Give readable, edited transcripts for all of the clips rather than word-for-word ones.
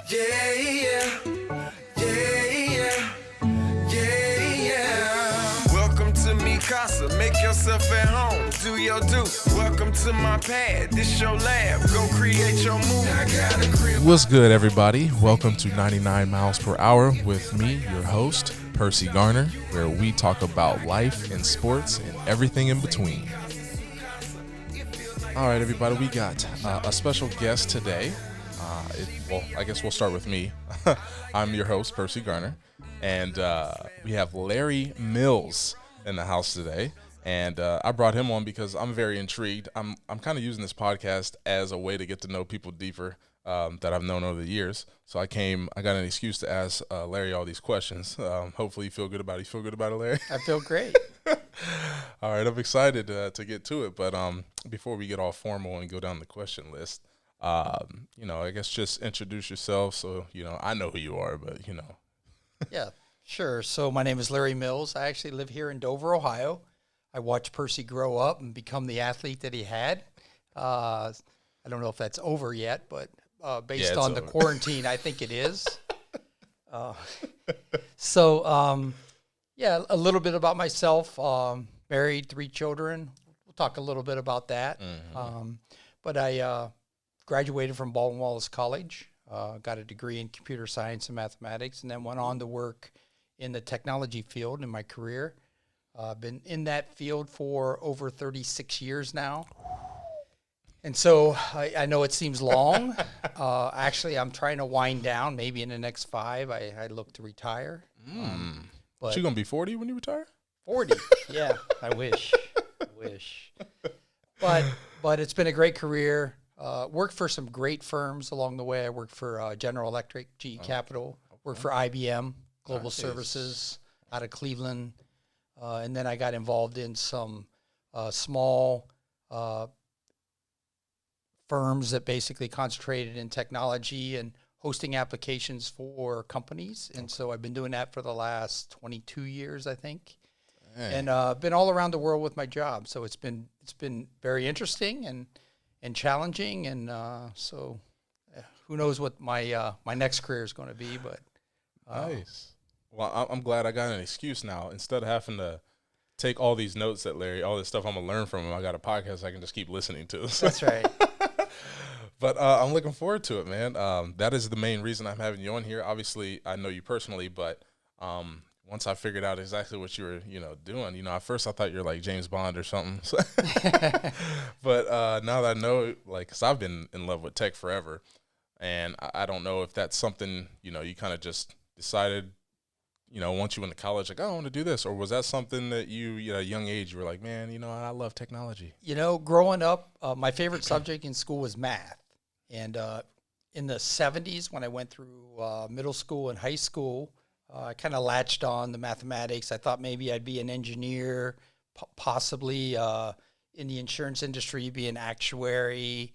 Yeah, yeah, yeah, yeah, yeah, yeah. Welcome to me casa, make yourself at home, do your do. Welcome to my pad, this your lab, go create your move. I got a crib. What's good, everybody? Welcome to 99 Miles Per Hour with me, your host, Perci Garner, where we talk about life and sports and everything in between. All right, everybody, we got a special guest today. I guess we'll start with me. I'm your host, Perci Garner, and we have Larry Mills in the house today. And I brought him on because I'm very intrigued. I'm kind of using this podcast as a way to get to know people deeper that I've known over the years. So I got an excuse to ask Larry all these questions. Hopefully you feel good about it. You feel good about it, Larry? I feel great. All right, I'm excited to get to it. But before we get all formal and go down the question list, I guess just introduce yourself so, I know who you are, but, Yeah, sure. So my name is Larry Mills. I actually live here in Dover, Ohio. I watched Percy grow up and become the athlete that he had. I don't know if that's over yet, but based on the quarantine, I think it is. A little bit about myself. Married, 3 children. We'll talk a little bit about that. Mm-hmm. But I graduated from Baldwin Wallace College, got a degree in computer science and mathematics, and then went on to work in the technology field in my career. I've been in that field for over 36 years now. And so I know it seems long. Actually, I'm trying to wind down. Maybe in the next 5, I look to retire. But you going to be 40 when you retire? 40, yeah, I wish. But it's been a great career. Worked for some great firms along the way. I worked for General Electric, GE Capital. Worked for IBM, Global Services out of Cleveland. And then I got involved in some small firms that basically concentrated in technology and hosting applications for companies. And so I've been doing that for the last 22 years, I think. Dang. And been all around the world with my job. So it's been very interesting and challenging. And so who knows what my next career is going to be. But nice. Well, I'm glad I got an excuse now. Instead of having to take all these notes that Larry, all this stuff I'm going to learn from him, I got a podcast I can just keep listening to. That's right. But I'm looking forward to it, man. That is the main reason I'm having you on here. Obviously, I know you personally, but once I figured out exactly what you were, doing, at first I thought you were like James Bond or something. But now that I know, because I've been in love with tech forever, and I don't know if that's something, you kind of just decided, once you went to college, like, oh, I want to do this, or was that something that you, at a young age, you were like, man, I love technology? Growing up, my favorite subject in school was math. And in the 70s, when I went through middle school and high school, I kind of latched on the mathematics. I thought maybe I'd be an engineer, possibly in the insurance industry, be an actuary.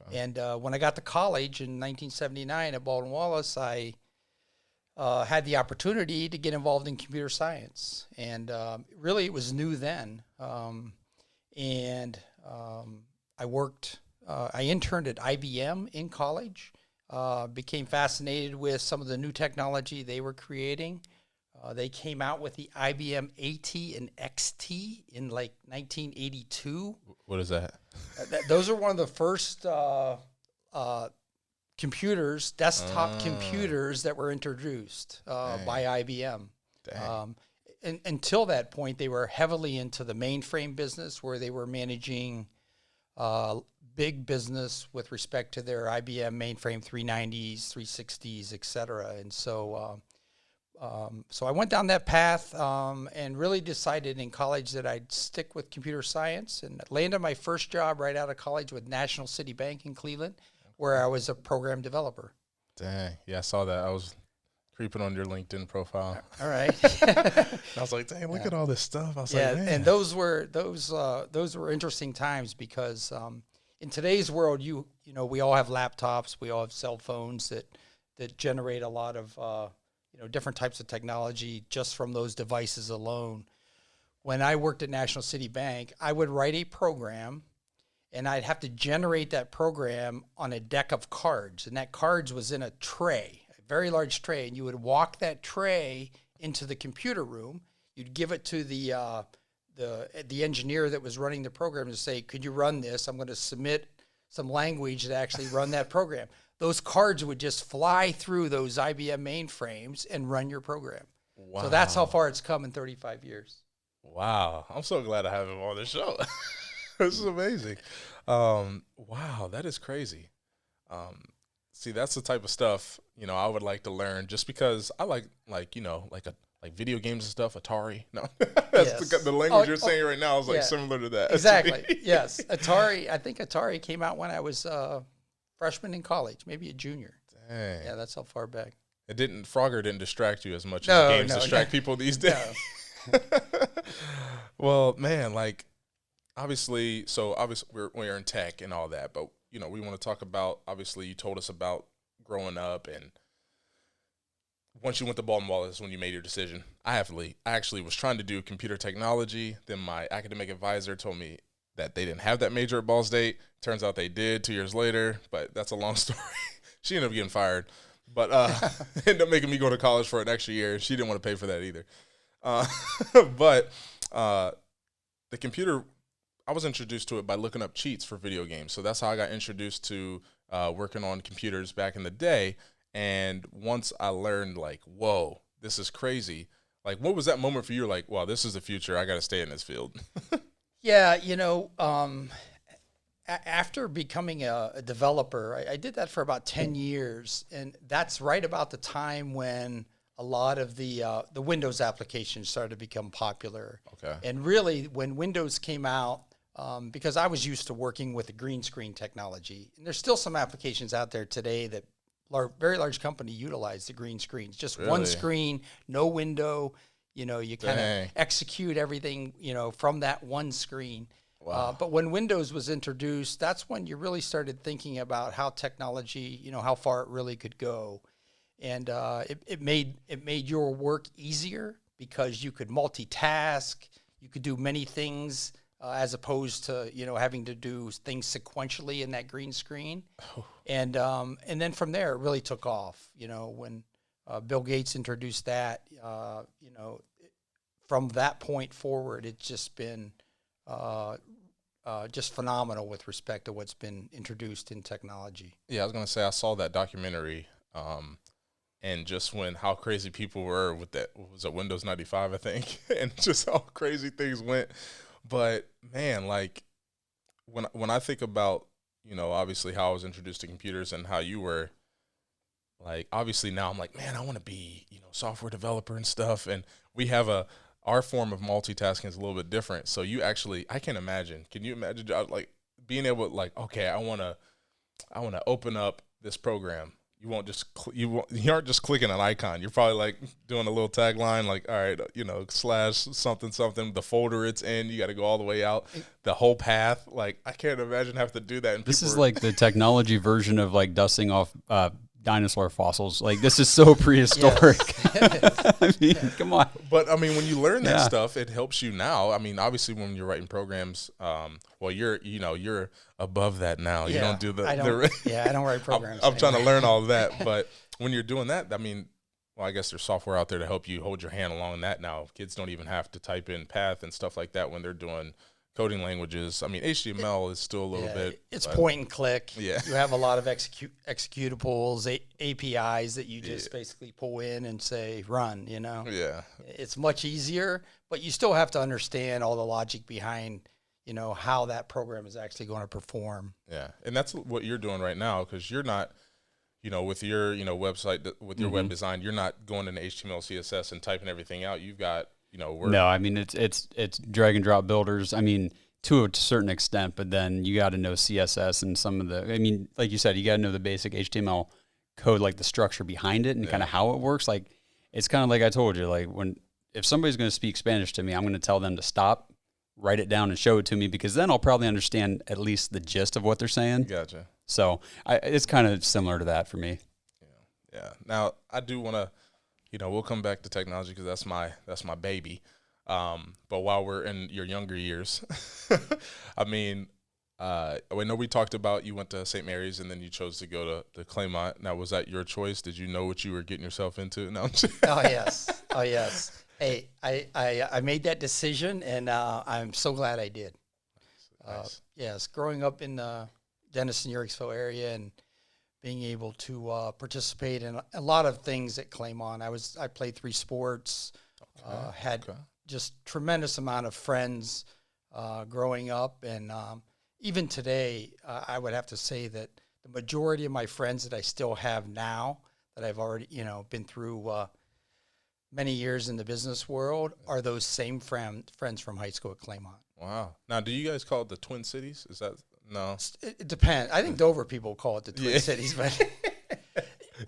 Okay. And when I got to college in 1979 at Baldwin Wallace, I had the opportunity to get involved in computer science. And really, it was new then. I interned at IBM in college, became fascinated with some of the new technology they were creating. They came out with the IBM AT and XT in 1982. What is that? Those are one of the first computers, desktop computers that were introduced by IBM. Until that point, they were heavily into the mainframe business, where they were managing big business with respect to their IBM mainframe 390s, 360s, et cetera. And so I went down that path and really decided in college that I'd stick with computer science, and landed my first job right out of college with National City Bank in Cleveland, where I was a program developer. Dang. Yeah, I saw that. I was creeping on your LinkedIn profile. All right. I was like, dang, look at all this stuff. I was like, man. And those were interesting times because in today's world, we all have laptops, we all have cell phones that generate a lot of different types of technology just from those devices alone. When I worked at National City Bank, I would write a program and I'd have to generate that program on a deck of cards, and that cards was in a tray, a very large tray, and you would walk that tray into the computer room. You'd give it to the engineer that was running the program to say, could you run this? I'm going to submit some language to actually run that program. Those cards would just fly through those IBM mainframes and run your program. Wow. So that's how far it's come in 35 years. Wow. I'm so glad I have him on the show. This is amazing. Wow, that is crazy. See, that's the type of stuff, I would like to learn just because I like video games and stuff, Atari. No, that's yes. the language you're saying right now is like similar to that. Exactly. Yes. Atari, I think Atari came out when I was a freshman in college, maybe a junior. Dang. Yeah, that's how far back. Frogger didn't distract you as much as games distract people these days. No. Well, man, obviously we're in tech and all that, but we want to talk about, obviously you told us about growing up, and once you went to Baltimore, that's when you made your decision. I actually was trying to do computer technology. Then my academic advisor told me that they didn't have that major at Ball State. Turns out they did 2 years later, but that's a long story. She ended up getting fired, but ended up making me go to college for an extra year. She didn't want to pay for that either. But the computer, I was introduced to it by looking up cheats for video games. So that's how I got introduced to working on computers back in the day. And once I learned, whoa, this is crazy. What was that moment for you? Wow, this is the future. I got to stay in this field. Yeah, after becoming a developer, I did that for about 10 years. And that's right about the time when a lot of the Windows applications started to become popular. Okay. And really, when Windows came out, because I was used to working with the green screen technology, and there's still some applications out there today that very large company utilize the green screens. Just one screen, no window. You kind of execute everything, from that one screen. Wow. But when Windows was introduced, that's when you really started thinking about how technology, how far it really could go. And it made your work easier because you could multitask, you could do many things as opposed to having to do things sequentially in that green screen. Oh. And then from there it really took off. When Bill Gates introduced that, from that point forward, it's just been just phenomenal with respect to what's been introduced in technology. Yeah, I was gonna say I saw that documentary. And just how crazy people were with that, what was it, Windows 95, I think, and just how crazy things went. But man, when I think about, obviously how I was introduced to computers and how you were, obviously now I'm man, I want to be, software developer and stuff. And we have our form of multitasking is a little bit different. So I can imagine. Can you imagine being able to okay, I want to open up this program. You won't just you aren't just clicking an icon. You're probably doing a little tagline, all right, slash something something. The folder it's in, you got to go all the way out, the whole path. I can't imagine having to do that. And this is the technology version of dusting off dinosaur fossils. This is so prehistoric. I mean, come on. But I mean, when you learn that stuff, it helps you now. I mean, obviously, when you're writing programs, well, you're above that now. You don't do I don't write programs. I'm trying to learn all of that, but when you're doing that, I mean, well, I guess there's software out there to help you hold your hand along that now. Kids don't even have to type in path and stuff like that when they're doing coding languages. I mean, HTML is still a little bit. It's point and click. Yeah. You have a lot of executables, APIs that you just basically pull in and say, run, Yeah. It's much easier, but you still have to understand all the logic behind, how that program is actually going to perform. Yeah. And that's what you're doing right now, because you're not, with your, website, with your web design, you're not going into HTML, CSS and typing everything out. You've got, No, I mean, it's drag and drop builders. I mean, to a certain extent, but then you got to know CSS and some of the, I mean, like you said, you got to know the basic HTML code, the structure behind it and kind of how it works. It's kind of like I told you, if somebody's going to speak Spanish to me, I'm going to tell them to stop, write it down and show it to me, because then I'll probably understand at least the gist of what they're saying. Gotcha. So it's kind of similar to that for me. Yeah. Now I do want to, we'll come back to technology because that's my baby. But while we're in your younger years, I mean, I know we talked about you went to St. Mary's and then you chose to go to Claymont. Now, was that your choice? Did you know what you were getting yourself into? No, I'm just Oh yes, oh yes. Hey, I made that decision, and I'm so glad I did. Nice. Yes, growing up in the Denison, Eureka area, and being able to participate in a lot of things at Claymont. I played 3 sports, had just tremendous amount of friends growing up, and even today, I would have to say that the majority of my friends that I still have now, that I've already been through many years in the business world, are those same friends from high school at Claymont. Wow. Now, do you guys call it the Twin Cities? Is that no? It depends. I think Dover people call it the Twin Cities, but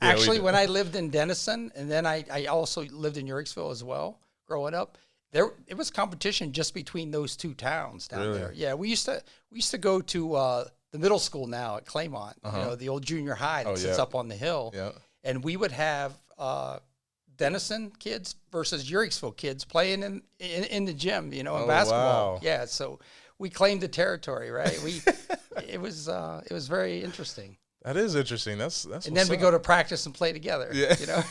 actually, when I lived in Denison, and then I also lived in Eureka as well, growing up, it was competition just between those 2 towns down there. Yeah, we used to go to the middle school now at Claymont, the old junior high that sits up on the hill, and we would have Denison kids versus Eureka kids playing in the gym, in basketball. Wow. Yeah, so we claimed the territory, right? It was very interesting. That is interesting. That's and then we go to practice and play together. Yeah.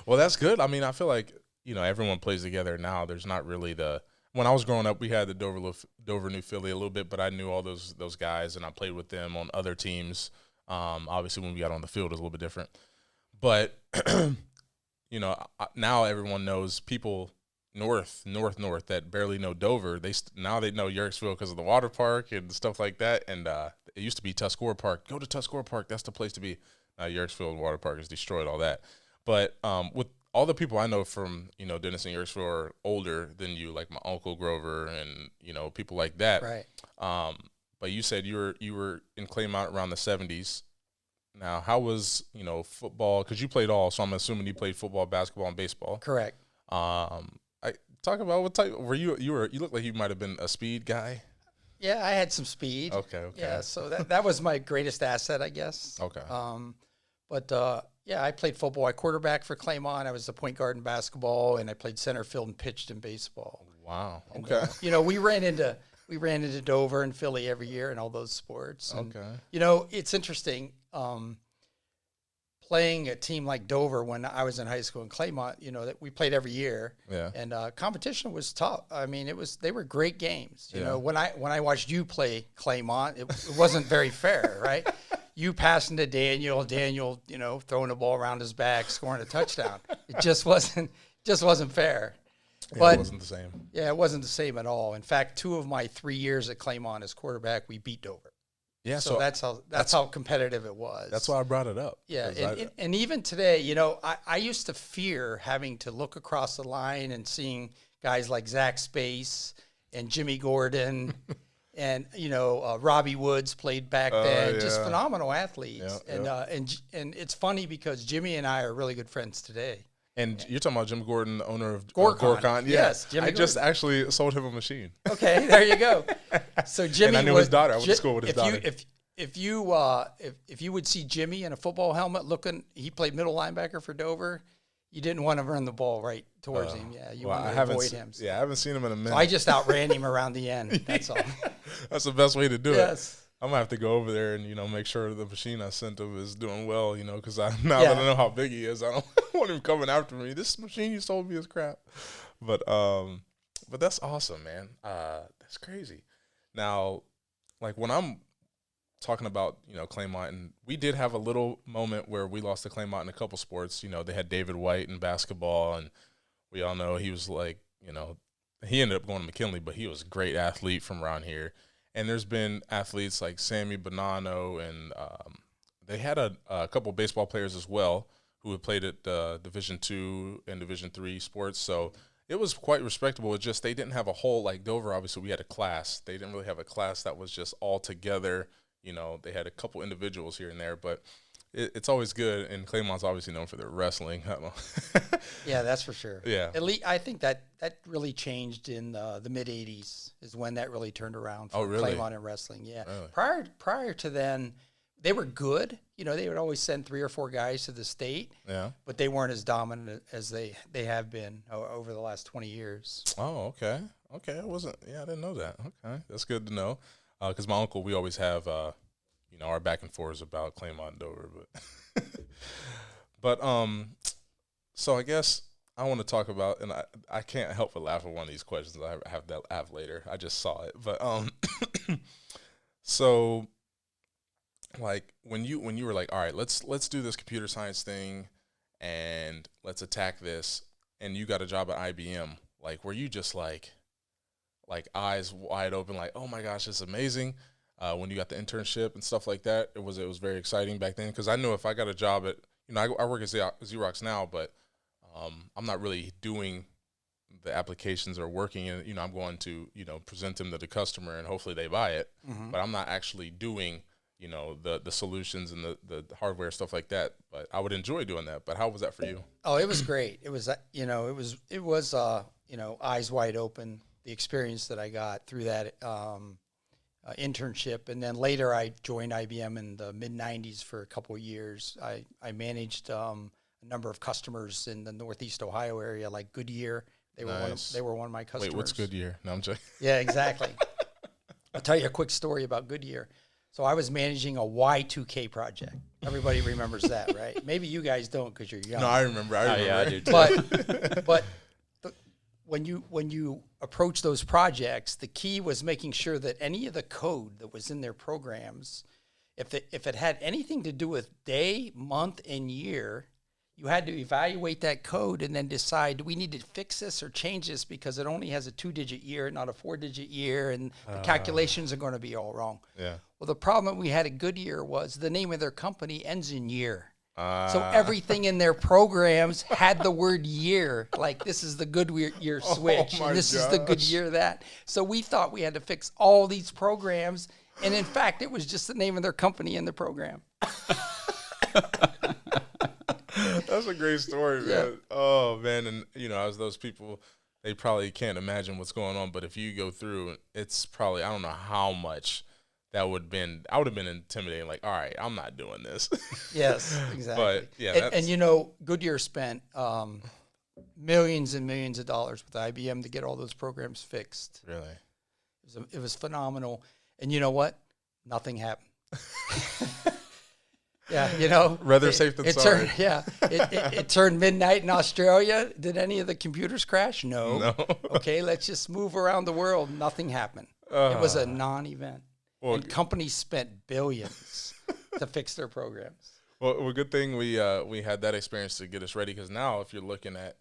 Well, that's good. I mean, I feel like everyone plays together now. There's not really when I was growing up, we had the Dover New Philly a little bit, but I knew all those guys, and I played with them on other teams. Obviously, when we got on the field, it was a little bit different. But now everyone knows people north that barely know Dover. Now they know Yerkesville because of the water park and stuff like that. And it used to be Tuscarora Park. Go to Tuscarora Park. That's the place to be. Now Yerkesville water park has destroyed all that. But with all the people I know from Denison, Yerkesville are older than you, like my uncle Grover and people like that. Right. But you said you were in Claymont around the 70s. Now, how was football? Because you played all, so I'm assuming you played football, basketball, and baseball. Correct. Talk about what type were you? You look like you might have been a speed guy. Yeah, I had some speed. Okay. Yeah, so that was my greatest asset, I guess. Okay. I played football. I quarterbacked for Claymont. I was the point guard in basketball, and I played center field and pitched in baseball. Wow. Okay. And, we ran into Dover and Philly every year in all those sports. And, it's interesting. Playing a team like Dover when I was in high school in Claymont, that we played every year. Yeah. And competition was tough. I mean, they were great games. You know, when I watched you play Claymont, it wasn't very fair, right? You passing to Daniel, throwing the ball around his back, scoring a touchdown. It just wasn't fair. Yeah, but it wasn't the same. Yeah, it wasn't the same at all. In fact, 2 of my 3 years at Claymont as quarterback, we beat Dover. Yeah, so that's how competitive it was. That's why I brought it up. Yeah, and even today, I used to fear having to look across the line and seeing guys like Zach Space and Jimmy Gordon and Robbie Woods played back then, just phenomenal athletes. And it's funny because Jimmy and I are really good friends today. And you're talking about Jim Gordon, the owner of Gorkon. Yes, Jimmy I Gordon. just actually sold him a machine. Okay, there you go. So Jimmy, and I knew his daughter. I went to school with his daughter. If you would see Jimmy in a football helmet he played middle linebacker for Dover. You didn't want to run the ball right towards him. Yeah, you want to avoid him. Yeah, I haven't seen him in a minute. So I just outran him around the end. That's all. That's the best way to do it. Yes. I'm gonna have to go over there and make sure the machine I sent him is doing well, because that I know how big he is, I don't want him coming after me. This machine you sold me is crap, but that's awesome, man. That's crazy. Now, like when I'm talking about Claymont, and we did have a little moment where we lost to Claymont in a couple sports. They had David White in basketball, and we all know he was like he ended up going to McKinley, but he was a great athlete from around here. And there's been athletes like Sammy Bonanno, and they had a couple of baseball players as well who had played at Division II and Division III sports. So it was quite respectable. It's just they didn't have a whole, like Dover, obviously we had a class. They didn't really have a class that was just all together. They had a couple individuals here and there, but it's always good. And Claymont's obviously known for their wrestling. Yeah, that's for sure. Yeah. At least I think that really changed in the mid '80s is when that really turned around for Claymont and wrestling. Yeah. Really? Prior to then, they were good. They would always send 3 or 4 guys to the state. Yeah. But they weren't as dominant as they have been over the last 20 years. Oh, okay. Okay. I didn't know that. Okay. That's good to know. because my uncle, we always have, our back and forths about Claymont and Dover, but so I guess I want to talk about, and I can't help but laugh at one of these questions I have later. I just saw it, but so like when you were like, all right, let's do this computer science thing, and let's attack this, and you got a job at IBM, like were you just like eyes wide open, like, oh my gosh, it's amazing? When you got the internship and stuff like that, it was very exciting back then, because I knew if I got a job at, I work at Xerox now, but I'm not really doing the applications or working in, I'm going to, present them to the customer and hopefully they buy it, but I'm not actually doing, the solutions and the hardware, stuff like that. But I would enjoy doing that. But how was that for you? Oh, it was great. It was, it was eyes wide open, the experience that I got through that internship. And then later I joined IBM in the mid-90s for a couple of years. I managed a number of customers in the Northeast Ohio area, like Goodyear. They were one of my customers. Wait, what's Goodyear? No, I'm joking. Yeah, exactly. I'll tell you a quick story about Goodyear. So I was managing a Y2K project. Everybody remembers that, right? Maybe you guys don't because you're young. No, I remember. Yeah, I do too. But when you approach those projects, the key was making sure that any of the code that was in their programs, if it had anything to do with day, month, and year, you had to evaluate that code and then decide, do we need to fix this or change this because it only has a 2-digit year, not a 4-digit year, and the calculations are going to be all wrong. Yeah. Well, the problem we had at Goodyear was the name of their company ends in year. So everything in their programs had the word year, like this is the Goodyear switch, and this is the Goodyear that. So we thought we had to fix all these programs, and in fact, it was just the name of their company in the program. That's a great story, man. Yeah. Oh, man. And, as those people, they probably can't imagine what's going on. But if you go through, it's probably, I don't know how much that would have been. I would have been intimidating. Like, all right, I'm not doing this. Yes, exactly. But, yeah. And Goodyear spent millions and millions of dollars with IBM to get all those programs fixed. Really? It was phenomenal. And you know what? Nothing happened. Yeah, rather safe than sorry. It turned midnight in Australia. Did any of the computers crash? No. Okay, let's just move around the world. Nothing happened. It was a non-event. Well, and companies spent billions to fix their programs. Well, good thing we had that experience to get us ready, because now if you're looking at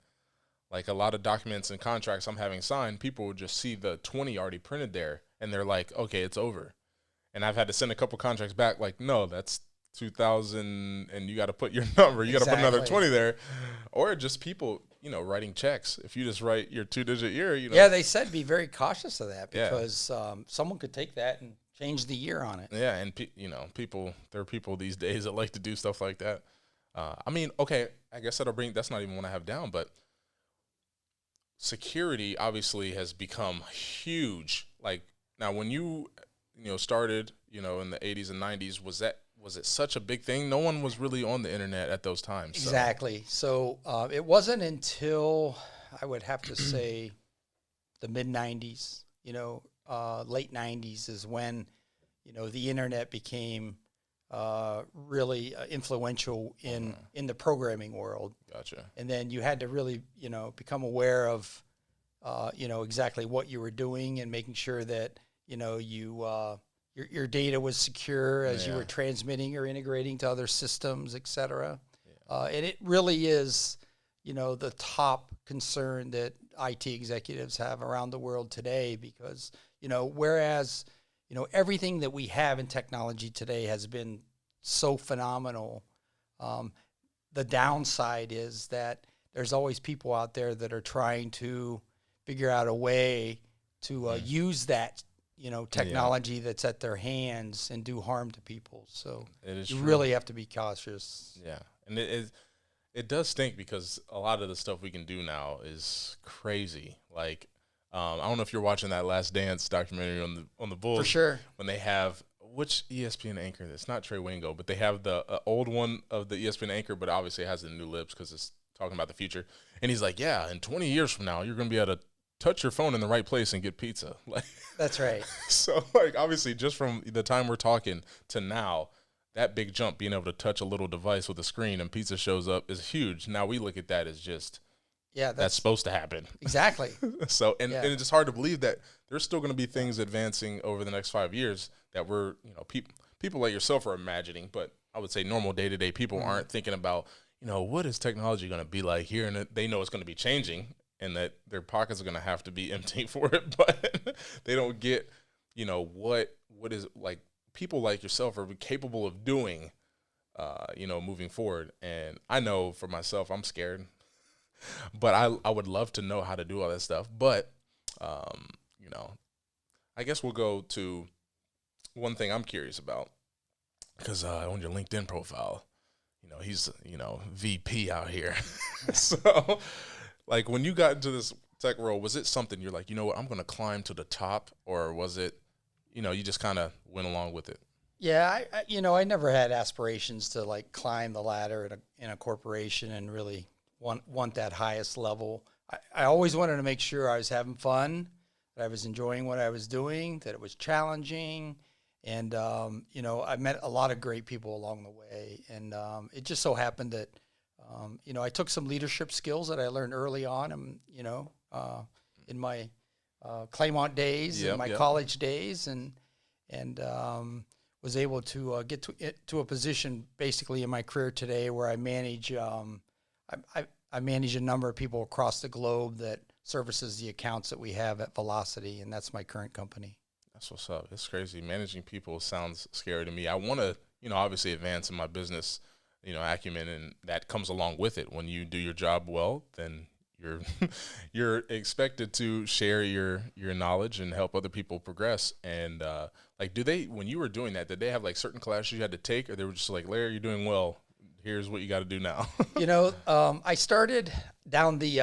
like a lot of documents and contracts I'm having signed, people will just see the 20 already printed there, and they're like, okay, it's over. And I've had to send a couple contracts back, like, no, that's 2000, and you got to put your number. You got to put another 20 there, or just people, writing checks. If you just write your 2-digit year, Yeah, they said be very cautious of that because someone could take that and change the year on it. Yeah, and there are people these days that like to do stuff like that. Okay, I guess that's not even one I have down, but security obviously has become huge. Like now, when you started, in the 80s and 90s, was it such a big thing? No one was really on the internet at those times. So. Exactly. So it wasn't until, I would have to say, the mid-90s, late 90s is when, the internet became really influential in the programming world. Gotcha. And then you had to really, become aware of, exactly what you were doing and making sure that, your data was secure as you were transmitting or integrating to other systems, et cetera. Yeah. And it really is, the top concern that IT executives have around the world today because, whereas, everything that we have in technology today has been so phenomenal, the downside is that there's always people out there that are trying to figure out a way to use that technology that's at their hands and do harm to people. So you really have to be cautious. Yeah. And it does stink because a lot of the stuff we can do now is crazy. Like, I don't know if you're watching that Last Dance documentary on the Bulls. For sure. When they have, which ESPN anchor? It's not Trey Wingo, but they have the old one of the ESPN anchor, but obviously it has the new lips because it's talking about the future. And he's like, yeah, in 20 years from now, you're going to be able to touch your phone in the right place and get pizza. Like, That's right. so like obviously just from the time we're talking to now, that big jump, being able to touch a little device with a screen and pizza shows up, is huge. Now we look at that as just, Yeah, that's supposed to happen. exactly. So, and it's just hard to believe that there's still going to be things advancing over the next 5 years that we're, people like yourself are imagining, but I would say normal day-to-day people aren't thinking about, what is technology going to be like here? And they know it's going to be changing and that their pockets are going to have to be empty for it, but they don't get, what is, like, people like yourself are capable of doing, moving forward. And I know for myself, I'm scared. But I would love to know how to do all that stuff. But, I guess we'll go to one thing I'm curious about. Because on your LinkedIn profile, he's, VP out here. So, like, when you got into this tech role, was it something you're like, you know what, I'm going to climb to the top? Or was it, you just kind of went along with it? Yeah, I never had aspirations to, like, climb the ladder in a corporation and really want that highest level. I always wanted to make sure I was having fun, that I was enjoying what I was doing, that it was challenging. And, I met a lot of great people along the way. And it just so happened that, I took some leadership skills that I learned early on, and, in my Claymont days, and my college days, and was able to get to a position basically in my career today where I manage I manage a number of people across the globe that services the accounts that we have at Velocity, and that's my current company. That's what's up. It's crazy. Managing people sounds scary to me. I want to, obviously advance in my business, acumen, and that comes along with it. When you do your job well, then you're expected to share your knowledge and help other people progress. And when you were doing that, did they have like certain classes you had to take, or they were just like, Larry, you're doing well, here's what you got to do now? I started down the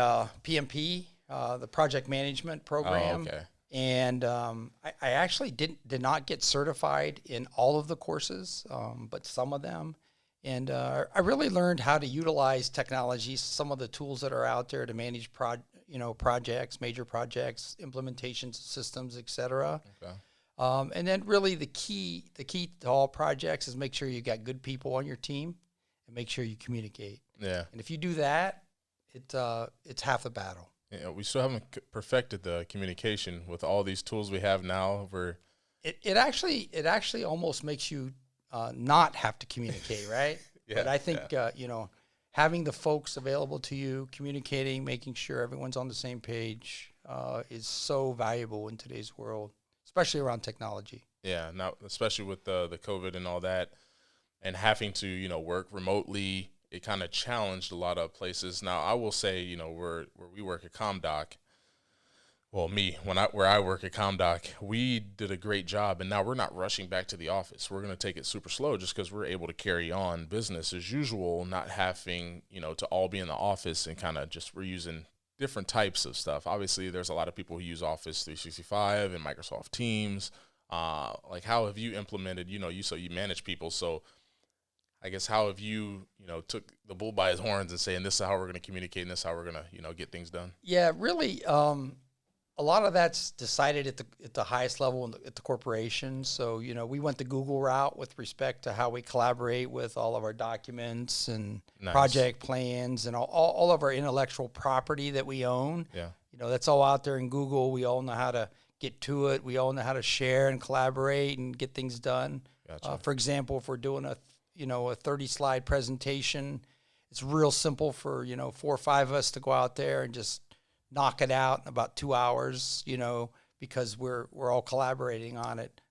PMP, the project management program. Oh, okay. And I actually did not get certified in all of the courses, but some of them. And I really learned how to utilize technology, some of the tools that are out there to manage projects, major projects, implementations, systems, et cetera. Okay. And then really the key to all projects is make sure you got good people on your team and make sure you communicate. Yeah. And if you do that, it's half the battle. Yeah, we still haven't perfected the communication with all these tools we have now. It actually almost makes you not have to communicate, right? Yeah, but I think having the folks available to you, communicating, making sure everyone's on the same page is so valuable in today's world, especially around technology. Yeah, now especially with the COVID and all that, and having to work remotely. It kind of challenged a lot of places. Now, I will say, where we work at ComDoc, where I work at ComDoc, we did a great job, and now we're not rushing back to the office. We're going to take it super slow just because we're able to carry on business as usual, not having, to all be in the office, and kind of just we're using different types of stuff. Obviously, there's a lot of people who use Office 365 and Microsoft Teams. Like, how have you implemented, you manage people, so I guess how have you, took the bull by his horns and saying this is how we're going to communicate and this is how we're going to, get things done? Yeah, really, a lot of that's decided at the highest level at the corporation. So, we went the Google route with respect to how we collaborate with all of our documents and project plans and all of our intellectual property that we own. Yeah. That's all out there in Google. We all know how to get to it. We all know how to share and collaborate and get things done. Gotcha. For example, if we're doing a 30-slide presentation, it's real simple for, 4 or 5 of us to go out there and just knock it out in about 2 hours, because we're all collaborating on it.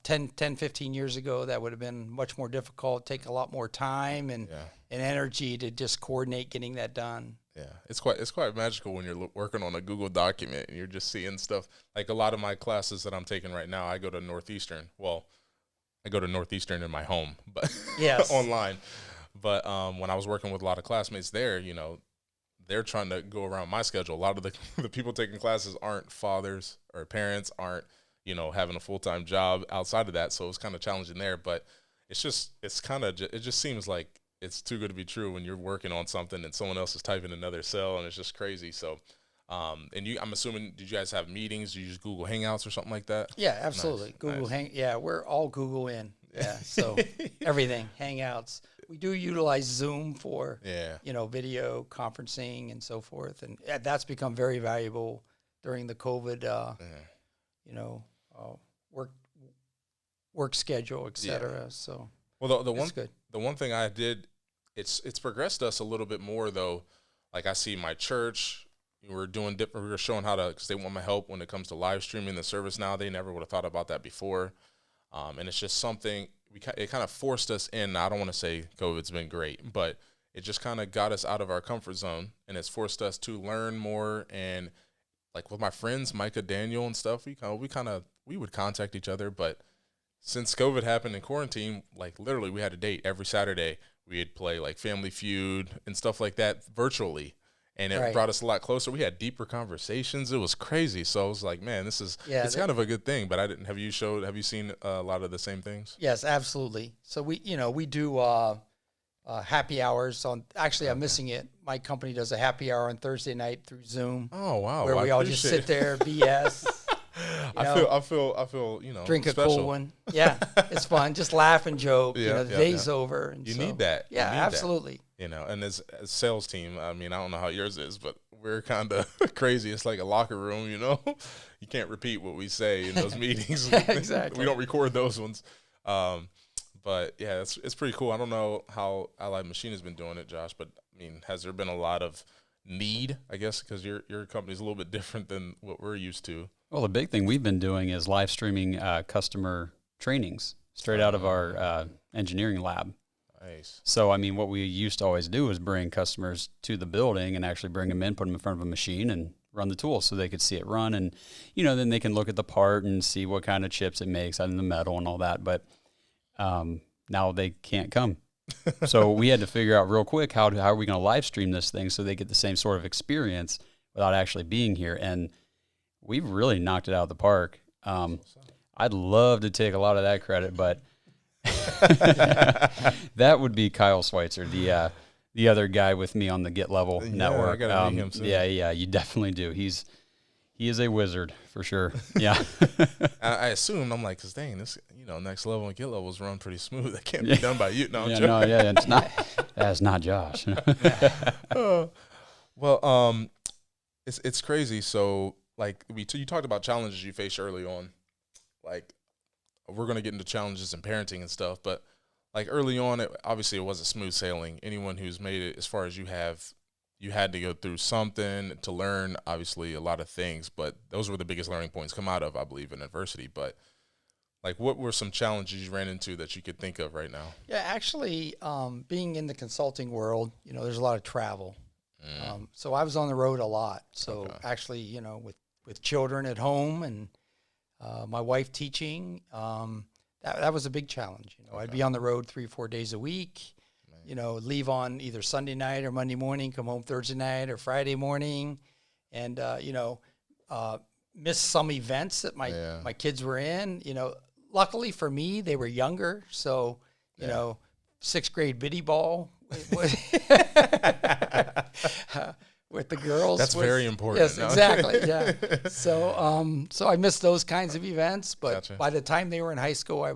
15 years ago, that would have been much more difficult, take a lot more time and energy to just coordinate getting that done. Yeah, it's quite magical when you're working on a Google document and you're just seeing stuff. Like a lot of my classes that I'm taking right now, I go to Northeastern. Well, I go to Northeastern in my home, but yes. Online. But when I was working with a lot of classmates there, they're trying to go around my schedule. A lot of the people taking classes aren't fathers or parents, aren't, having a full-time job outside of that. So it's kind of challenging there. But it just seems like it's too good to be true when you're working on something and someone else is typing another cell, and it's just crazy. So And I'm assuming, did you guys have meetings? Did you use Google Hangouts or something like that? Yeah, absolutely. Nice. Google Nice. we're all Google in. Yeah, so everything, Hangouts. We do utilize Zoom for, video conferencing and so forth. And that's become very valuable during the COVID, work schedule, et cetera. Yeah. So, well, the one thing I did, it's progressed us a little bit more though. Like I see my church, we were showing how to, because they want my help when it comes to live streaming the service now. They never would have thought about that before. And it's just something it kind of forced us in. I don't want to say COVID's been great, but it just kind of got us out of our comfort zone, and it's forced us to learn more. And like with my friends, Micah, Daniel, and stuff, we would contact each other. But since COVID happened in quarantine, like literally we had a date every Saturday. We'd play like Family Feud and stuff like that virtually. And it brought us a lot closer. We had deeper conversations. It was crazy. So I was like, man, it's kind of a good thing. But have you seen a lot of the same things? Yes, absolutely. So we do happy hours on, actually I'm missing it. My company does a happy hour on Thursday night through Zoom. Oh, wow. Where we all just sit there, BS. I feel, drink special. a cool one. Yeah, it's fun. Just laugh and joke. The day's over. And you need that. Yeah, absolutely. That. And as a sales team, I mean, I don't know how yours is, but we're kind of crazy. It's like a locker room, You can't repeat what we say in those meetings. Exactly. We don't record those ones. But yeah, it's pretty cool. I don't know how Allied Machine has been doing it, Josh, but I mean, has there been a lot of need, I guess, because your company's a little bit different than what we're used to? Well, the big thing we've been doing is live streaming customer trainings straight out of our engineering lab. Nice. So, I mean, what we used to always do was bring customers to the building and actually bring them in, put them in front of a machine and run the tool so they could see it run. And, then they can look at the part and see what kind of chips it makes out of the metal and all that. But now they can't come. So we had to figure out real quick, how are we going to live stream this thing so they get the same sort of experience without actually being here. And we've really knocked it out of the park. I'd love to take a lot of that credit, but that would be Kyle Schweitzer, the other guy with me on the Get Level network. I gotta meet him soon. Yeah, you definitely do. He is a wizard for sure. Yeah. I assumed, I'm like, because dang, this, Next Level and Get Level is run pretty smooth. That can't be done by you. No, it's not. That's not Josh. Well, it's crazy. So, like, you talked about challenges you faced early on. Like, we're going to get into challenges in parenting and stuff, but like early on, obviously it wasn't smooth sailing. Anyone who's made it as far as you have, you had to go through something to learn, obviously, a lot of things, but those were the biggest learning points come out of, I believe, in adversity. But like, what were some challenges you ran into that you could think of right now? Yeah, actually, being in the consulting world, there's a lot of travel. So I was on the road a lot. So actually, with children at home and my wife teaching, that was a big challenge. I'd be on the road 3 or 4 days a week, leave on either Sunday night or Monday morning, come home Thursday night or Friday morning, and, miss some events that my kids were in. Luckily for me, they were younger. So, 6th grade biddy ball with the girls. That's very important. Yes, exactly. Yeah. So I missed those kinds of events, but by the time they were in high school,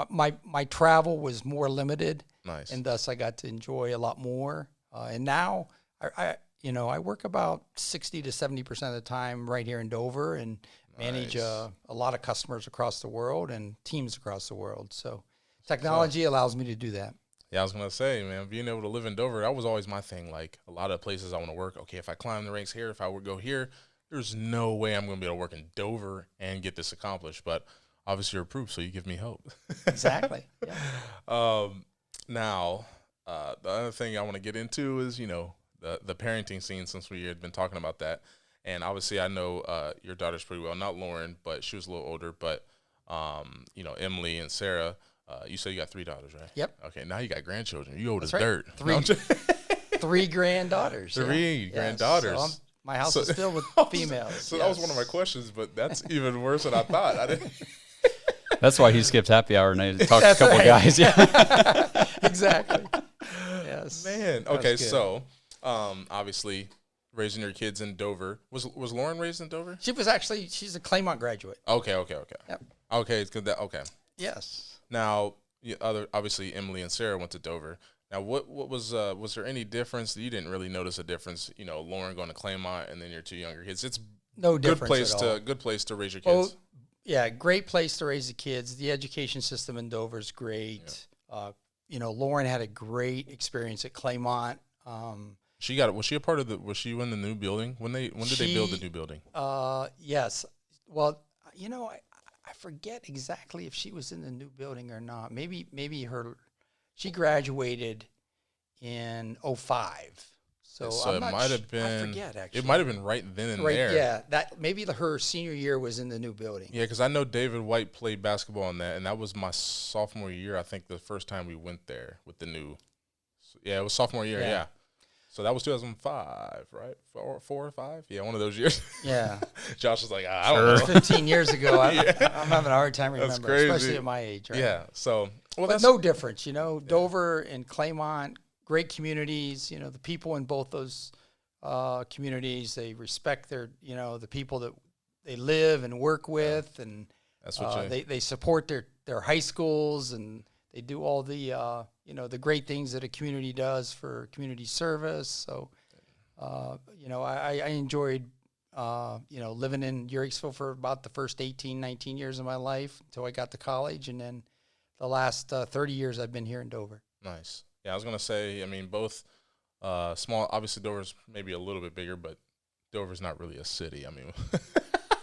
my travel was more limited. Nice. And thus I got to enjoy a lot more. And now I work about 60 to 70% of the time right here in Dover and manage a lot of customers across the world and teams across the world. So technology allows me to do that. Yeah, I was going to say, man, being able to live in Dover, that was always my thing. Like, a lot of places I want to work, okay, if I climb the ranks here, if I would go here, there's no way I'm going to be able to work in Dover and get this accomplished. But obviously you're proof, so you give me hope. Exactly. Yeah. Now, the other thing I want to get into is, the parenting scene, since we had been talking about that. And obviously I know your daughters pretty well, not Lauren, but she was a little older. But, Emily and Sarah, you said you got 3 daughters, right? Yep. Okay, now you got grandchildren. You old as right. dirt. 3 granddaughters. 3 granddaughters. So my house is filled with females. So that was one of my questions, but that's even worse than I thought. I didn't. That's why he skipped happy hour and I talked to a couple guys. Yeah. Exactly. Yes. Man. Okay, so obviously raising your kids in Dover. Was Lauren raised in Dover? She's a Claymont graduate. Okay. Yep. Okay, it's good. Okay. Yes. Now, obviously Emily and Sarah went to Dover. Now, what was there any difference? You didn't really notice a difference, Lauren going to Claymont and then your two younger kids. It's no good difference at all. Good place to raise your kids. Well, yeah, great place to raise the kids. The education system in Dover is great. Yeah. Lauren had a great experience at Claymont. Was she a part of was she in the new building? When did they build the new building? Yes. Well, I forget exactly if she was in the new building or not. Maybe she graduated in 2005. So it might have been. I forget actually. It might have been right then and there. Yeah, that maybe her senior year was in the new building. Yeah, because I know David White played basketball in that, and that was my sophomore year. I think the first time we went there with the new. Yeah, it was sophomore year. Yeah. So that was 2005, right? 4 or 5? Yeah, one of those years. Yeah. Josh was like, I don't know. 15 years ago. I'm having a hard time remembering, crazy. especially at my age. Right? Yeah. So, but no difference, Dover and Claymont, great communities. The people in both those communities, they respect the people that they live and work with, and that's what they support their high schools, and they do all the the great things that a community does for community service. So, I enjoyed, living in Eureka for about the first 18, 19 years of my life until I got to college. And then the last 30 years I've been here in Dover. Nice. Yeah, I was going to say, both small, obviously Dover's maybe a little bit bigger, but Dover's not really a city.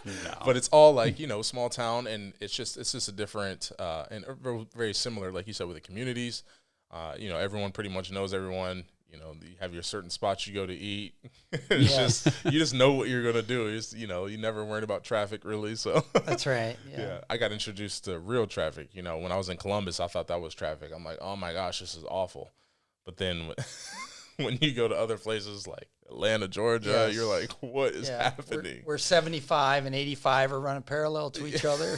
No. But it's all like, small town, and it's just a different and very similar, like you said, with the communities. Everyone pretty much knows everyone. You have your certain spots you go to eat. It's you just know what you're gonna do. You never worried about traffic really. So that's right. Yeah. I got introduced to real traffic. When I was in Columbus, I thought that was traffic. I'm like, oh my gosh, this is awful. But then when you go to other places like Atlanta, Georgia, you're like, what is happening? We're 75 and 85 are running parallel to each other.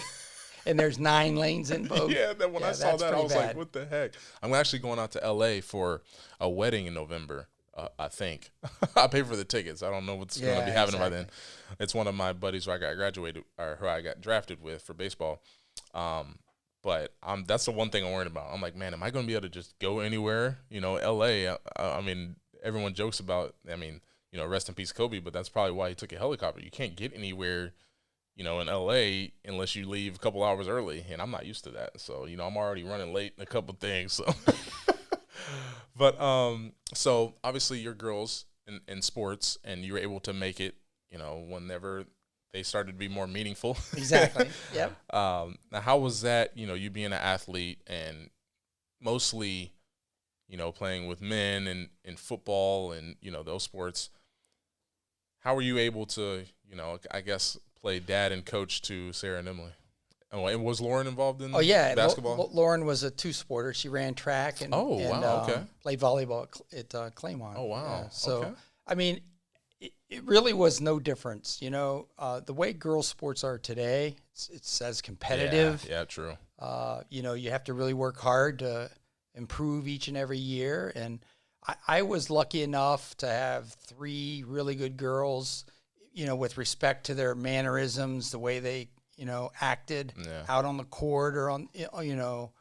And there's 9 lanes in both. Yeah, when I saw that, I was like, what the heck? I'm actually going out to L.A. for a wedding in November, I think. I pay for the tickets. I don't know what's going to be happening by then. It's one of my buddies who I got drafted with for baseball. But that's the one thing I'm worried about. I'm like, man, am I going to be able to just go anywhere? L.A., everyone jokes about, rest in peace Kobe, but that's probably why he took a helicopter. You can't get anywhere in LA unless you leave a couple hours early, and I'm not used to that. So, I'm already running late in a couple things. So, but so obviously you're girls in sports, and you were able to make it, whenever they started to be more meaningful. Exactly. Yep. Now, how was that? You being an athlete and mostly, playing with men and in football and those sports. How were you able to, I guess, play dad and coach to Sarah and Emily? Oh, and was Lauren involved in basketball? Lauren was a two-sporter. She ran track and played volleyball at Claymont. Oh, wow. So, it really was no difference. The way girls' sports are today, it's as competitive. Yeah, true. You have to really work hard to improve each and every year. And I was lucky enough to have 3 really good girls, with respect to their mannerisms, the way they, acted out on the court or on,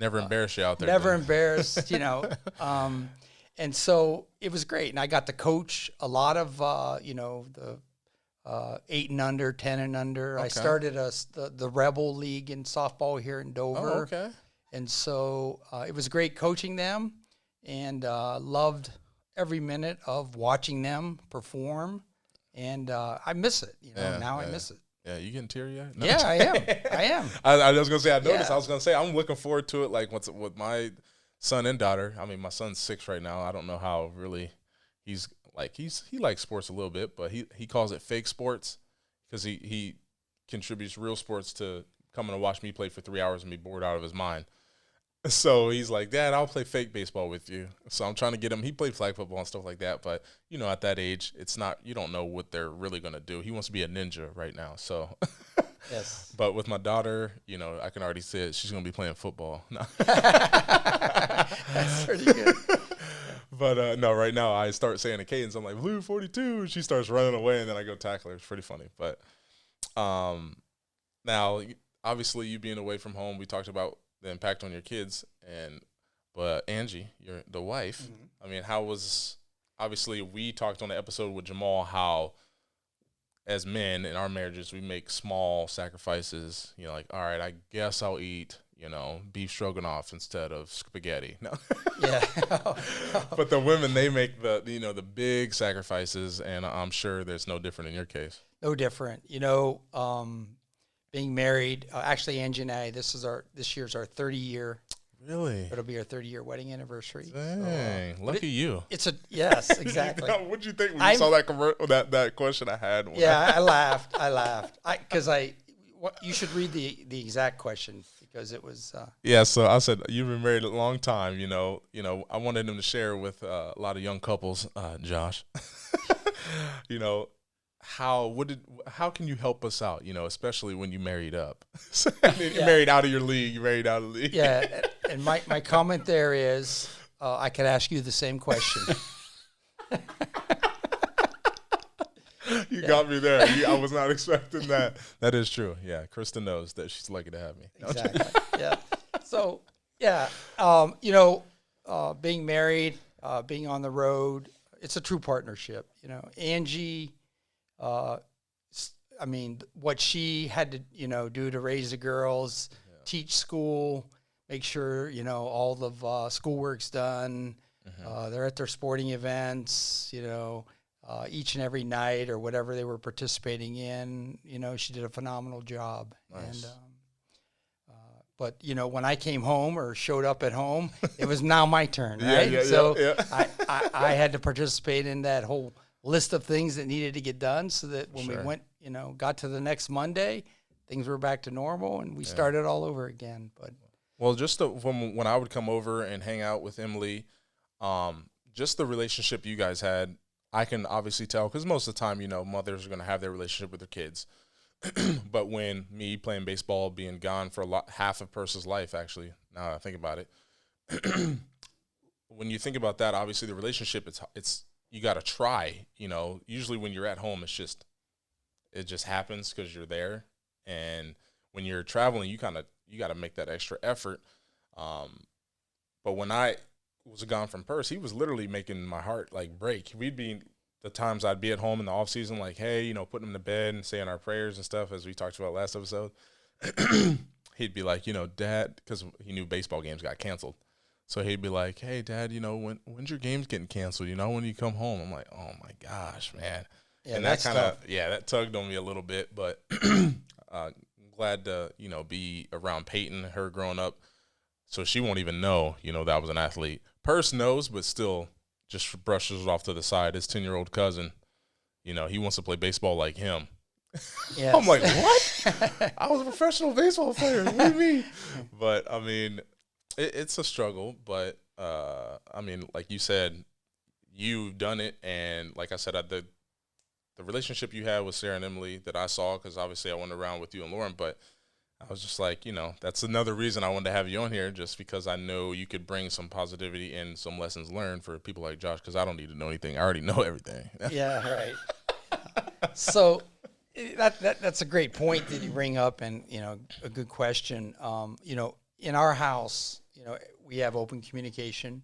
Never embarrass you out there. Never embarrassed, and so it was great. And I got to coach a lot of, the 8 and under, 10 and under. Okay. I started the Rebel League in softball here in Dover. Oh, okay. And so it was great coaching them, and loved every minute of watching them perform. And I miss it. I miss it. Yeah, you getting teary-eyed? No. Yeah, I am. I was going to say, I noticed. I was going to say, I'm looking forward to it. Like with my son and daughter. My son's 6 right now. I don't know how really he likes sports a little bit, but he calls it fake sports because he contributes real sports to coming to watch me play for 3 hours and be bored out of his mind. So he's like, Dad, I'll play fake baseball with you. So I'm trying to get him. He played flag football and stuff like that. But, at that age, it's not, you don't know what they're really going to do. He wants to be a ninja right now. So, yes. But with my daughter, I can already see it. She's going to be playing football. No. That's pretty good. But no, right now I start saying a cadence. I'm like, blue 42. And she starts running away, and then I go tackle her. It's pretty funny. But now, obviously, you being away from home, we talked about the impact on your kids. But Angie, the wife, I mean, how was – obviously, we talked on the episode with Jamal how as men in our marriages, we make small sacrifices. You know, like, all right, I guess I'll eat – beef stroganoff instead of spaghetti. No. Yeah. But the women, they make the big sacrifices, and I'm sure there's no different in your case. No different. Being married, actually, Angie and I, this year's our 30-year. Really? It'll be our 30-year wedding anniversary. Dang, lucky you. Yes, exactly. What did you think when you saw that question I had? I laughed. Because you should read the exact question because it was. Yeah, so I said you've been married a long time. I wanted him to share with a lot of young couples, Josh. How can you help us out? Especially when you married up. You're married out of your league. You're married out of the league. Yeah, and my comment there is, I could ask you the same question. You got me there. I was not expecting that. That is true. Yeah, Kristen knows that she's lucky to have me. Exactly. Yeah. So, being married, being on the road, it's a true partnership. Angie, what she had to, do to raise the girls, teach school, make sure, all of schoolwork's done. They're at their sporting events, each and every night or whatever they were participating in. She did a phenomenal job. Nice. And but when I came home or showed up at home, it was now my turn, right? I had to participate in that whole list of things that needed to get done, so that when we went, got to the next Monday, things were back to normal and we started all over again. But just when I would come over and hang out with Emily, just the relationship you guys had, I can obviously tell, because most of the time, mothers are going to have their relationship with their kids. But when me playing baseball, being gone for half of Perci's life, actually, now that I think about it, when you think about that, obviously the relationship, it's you got to try. Usually when you're at home, it just happens because you're there. And when you're traveling, you got to make that extra effort. But when I was gone from Percy, he was literally making my heart break. We'd be the times I'd be at home in the off season, hey, putting him to bed and saying our prayers and stuff, as we talked about last episode. He'd be like, Dad, because he knew baseball games got canceled. So he'd be like, hey, Dad, when's your games getting canceled? When you come home? I'm like, oh my gosh, man. Yeah, and that kind of, that tugged on me a little bit, but glad to, be around Peyton, her growing up. So she won't even know, that I was an athlete. Perce knows, but still just brushes it off to the side. His 10-year-old cousin, he wants to play baseball like him. Yes. I'm like, what? I was a professional baseball player. What do you mean? But, it's a struggle. But, like you said, you've done it. And like I said, the relationship you had with Sarah and Emily that I saw, because obviously I went around with you and Lauren, but I was just like, that's another reason I wanted to have you on here, just because I know you could bring some positivity and some lessons learned for people like Josh, because I don't need to know anything. I already know everything. Yeah, right. So that's a great point that you bring up, and, a good question. In our house, we have open communication.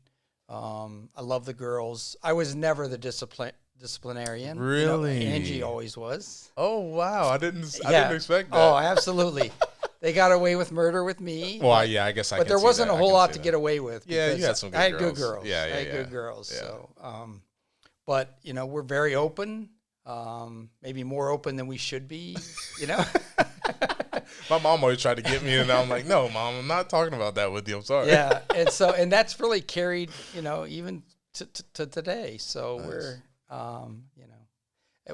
I love the girls. I was never the disciplinarian. Really? Angie always was. Oh, wow. I didn't expect that. Oh, absolutely. They got away with murder with me. Well, yeah, I guess I can see that. But there wasn't a whole lot to get away with. Yeah, you had some good girls. I had good girls. Yeah, I had good girls. Yeah. So, but, we're very open, maybe more open than we should be, My mom always tried to get me, and I'm like, no, Mom, I'm not talking about that with you. I'm sorry. Yeah, and that's really carried, even to today. So nice. We're,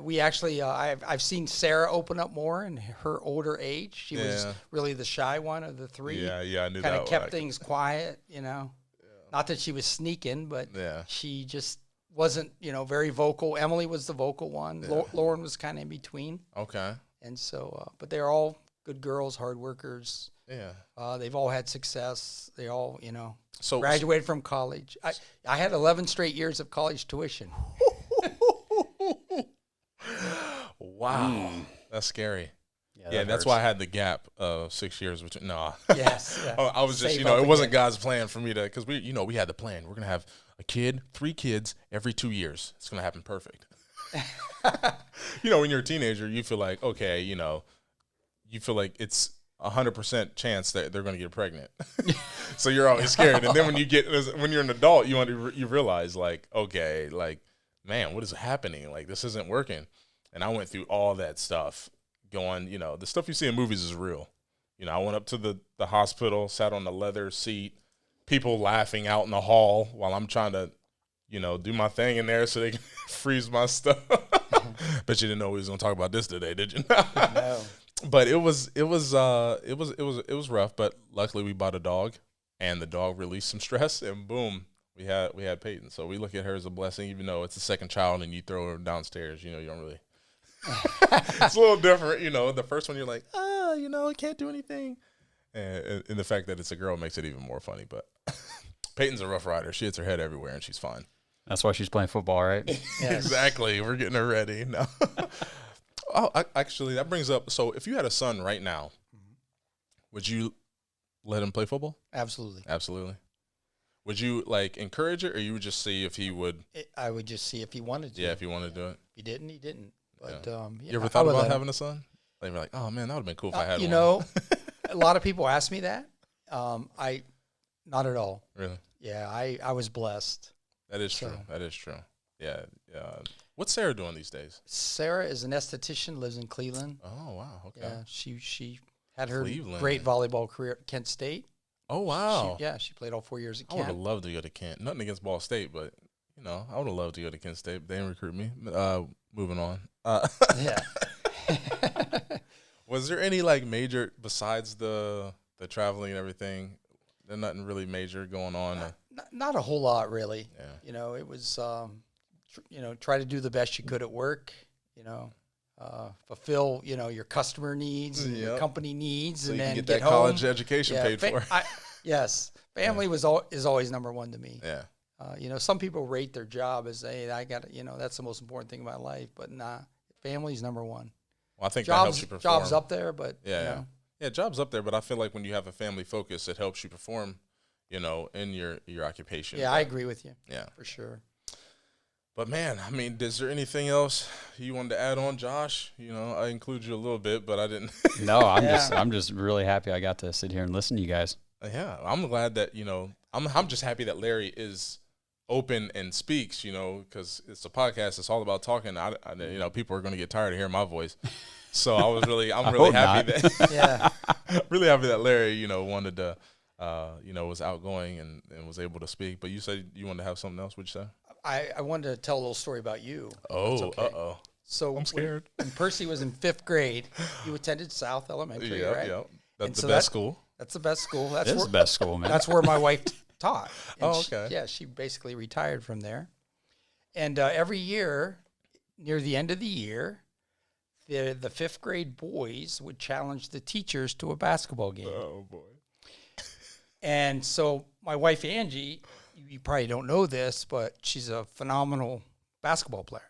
we actually, I've seen Sarah open up more in her older age. She was really the shy one of the three. Yeah, I knew that. Kind of kept things quiet, Not that she was sneaking, but she just wasn't, very vocal. Emily was the vocal one. Yeah. Lauren was kind of in between. Okay. And so, but they're all good girls, hard workers. Yeah. They've all had success. They all, So graduated from college. I had 11 straight years of college tuition. Wow. That's scary. Yeah, that's why I had the gap of 6 years. No. Yes. Yeah. I was just, Save up it wasn't again. God's plan for me to, because we had the plan. We're going to have a kid, 3 kids every 2 years. It's going to happen perfect. When you're a teenager, you feel like, okay, you feel like it's 100% chance that they're going to get pregnant. So you're always scared. And then when you're an adult, you realize like, okay, like, man, what is happening? Like, this isn't working. And I went through all that stuff going, the stuff you see in movies is real. I went up to the hospital, sat on the leather seat, people laughing out in the hall while I'm trying to, do my thing in there so they can freeze my stuff. Bet you didn't know we was going to talk about this today, did you? No. But it was rough, but luckily we bought a dog and the dog released some stress and boom, we had Peyton. So we look at her as a blessing, even though it's the second child and you throw her downstairs, you don't really. It's a little different, the first one you're like, I can't do anything. And the fact that it's a girl makes it even more funny, but Peyton's a rough rider. She hits her head everywhere and she's fine. That's why she's playing football, right? Yes. Exactly. We're getting her ready. No. Actually, that brings up, so if you had a son right now, would you let him play football? Absolutely. Absolutely. Would you encourage it, or you would just see if he would? I would just see if he wanted to. Yeah, if he wanted to do it. He didn't. He didn't. But You ever thought about having a son? Like, you're like, oh man, that would have been cool if I had one. A lot of people ask me that. I, not at all. Really? Yeah, I was blessed. That is true. That is true. Yeah. What's Sarah doing these days? Sarah is an esthetician, lives in Cleveland. Oh wow. Okay. Yeah, she had her Cleveland. great volleyball career at Kent State. Oh wow. She played all 4 years at I would have Kent. loved to go to Kent. Nothing against Ball State, but I would have loved to go to Kent State. They didn't recruit me. Moving on. Yeah. Was there any major besides the traveling and everything? There's nothing really major going on. Not a whole lot, really. Yeah. It was, try to do the best you could at work. Fulfill, your customer needs and your company needs, so and you then can get that home. college education paid for. Yes, family is always number one to me. Yeah. Some people rate their job as, hey, I got, that's the most important thing in my life, but nah, family's number one. Well, I think that helps you perform. Job's up there, but yeah, job's up there, but I feel like when you have a family focus, it helps you perform, in your occupation. Yeah, I agree with you. Yeah, for sure. But man, I mean, is there anything else you wanted to add on, Josh? I include you a little bit, but I didn't. No, I'm just really happy I got to sit here and listen to you guys. Yeah, I'm glad that I'm just happy that Larry is open and speaks. Because it's a podcast. It's all about talking. I people are going to get tired of hearing my voice. So I'm really happy that really happy that Larry wanted to was outgoing and was able to speak. But you said you wanted to have something else. Would you say? I wanted to tell a little story about you. Oh, okay. uh-oh. So I'm scared. When Percy was in 5th grade, you attended South Elementary, right? Yeah. That's the so best school. That's the best school. It is the best school, man. That's where my wife taught. And okay. she basically retired from there. And every year, near the end of the year, the 5th grade boys would challenge the teachers to a basketball game. Oh, boy. And so my wife, Angie, you probably don't know this, but she's a phenomenal basketball player.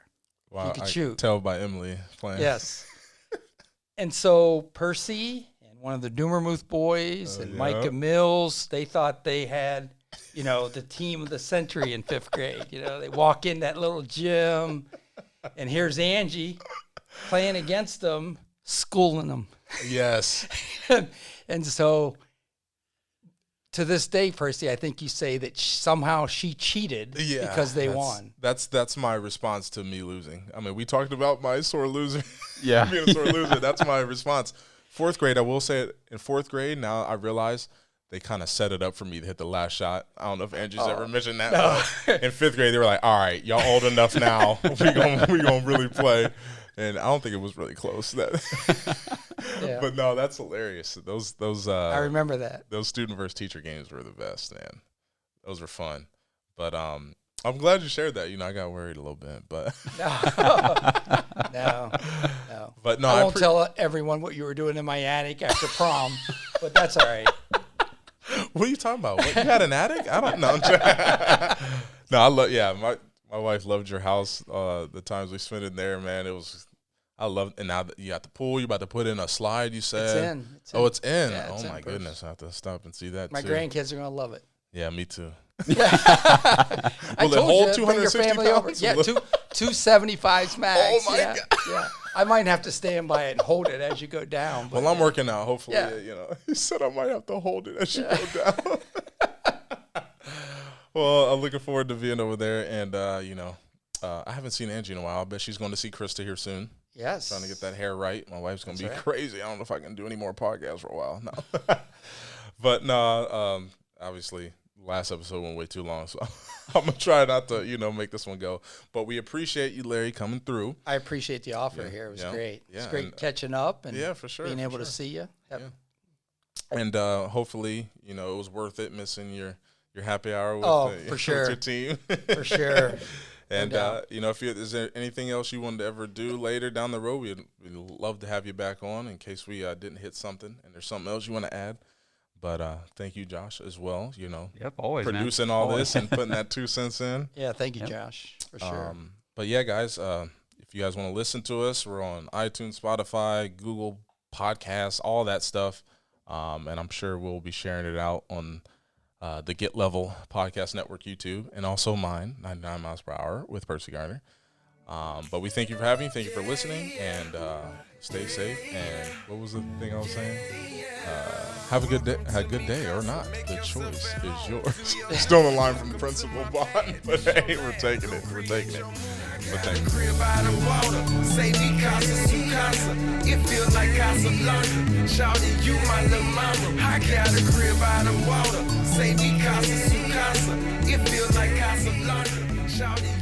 Wow, He could shoot. Can tell by Emily playing. Yes. And so Percy and one of the Doomermuth boys and Micah Mills, they thought they had, the team of the century in 5th grade. They walk in that little gym, and here's Angie playing against them, schooling them. Yes. And so to this day, Percy, I think you say that somehow she cheated because they won. That's my response to me losing. I mean, we talked about my sore loser. Yeah. Being a sore loser. That's my response. 4th grade, I will say it, in 4th grade, now I realize they kind of set it up for me to hit the last shot. I don't know if Angie's ever mentioned that. No. But in 5th grade, they were like, all right, y'all old enough now. we gonna really play. And I don't think it was really close. But no, that's hilarious. Those I remember that. Those student versus teacher games were the best, man. Those were fun. But I'm glad you shared that. You know, I got worried a little bit, but No. but no, I won't tell everyone what you were doing in my attic after prom, but that's all right. What are you talking about? What, you had an attic? I don't know. No, I love. Yeah, my wife loved your house. The times we spent in there, man, it was. I love. And now that you got the pool, you about to put in a slide. You said It's in. It's in. Yeah, it's oh in my Perci. goodness, I have to stop and see that. My too. grandkids are gonna love it. Yeah, me too. I Will it told hold you, bring your 260 family over. pounds? Yeah, 275s max. Oh my yeah, God. Yeah, I might have to stand by it and hold it as you go down. But Well, I'm working out. Hopefully, Yeah. you know. He said I might have to hold it as you go down. Well, I'm looking forward to being over there, and you know, I haven't seen Angie in a while. I bet she's going to see Krista here soon. Yes. Trying to get that hair right. My wife's going to be right. crazy. I don't know if I can do any more podcasts for a while. No. But no, obviously, last episode went way too long, so I'm going to try not to, you know, make this one go. But we appreciate you, Larry, coming through. I appreciate the offer here. It was great. Yeah, It's great and, catching up and yeah, for sure, being for able to sure. see you. Yep. Yeah. And hopefully, you know, it was worth it missing your happy hour with, for sure. with your team. For sure. And, No doubt. you know, is there anything else you wanted to ever do later down the road, we'd love to have you back on in case we didn't hit something and there's something else you want to add. But thank you, Josh, as well, you know. Yep, always, producing man. all Always. this and putting that 2 cents in. Yeah, thank you, Josh, for sure. But, yeah, guys, if you guys want to listen to us, we're on iTunes, Spotify, Google Podcasts, all that stuff. And I'm sure we'll be sharing it out on the Get Level Podcast Network YouTube, and also mine, 99 Miles Per Hour with Perci Garner. But we thank you for having me. Thank you for listening, and stay safe. And what was the thing I was saying? Have a good day. Have a good day or not. The choice is yours. Still a line from Principal Bond, but hey, we're taking it. We're taking it. But thank you. Crib by the water, say me casa su casa. It feel like Casablanca. Shawty, you my little mama. I got a crib by the water, say me casa su casa. It feel like Casablanca. Shawty.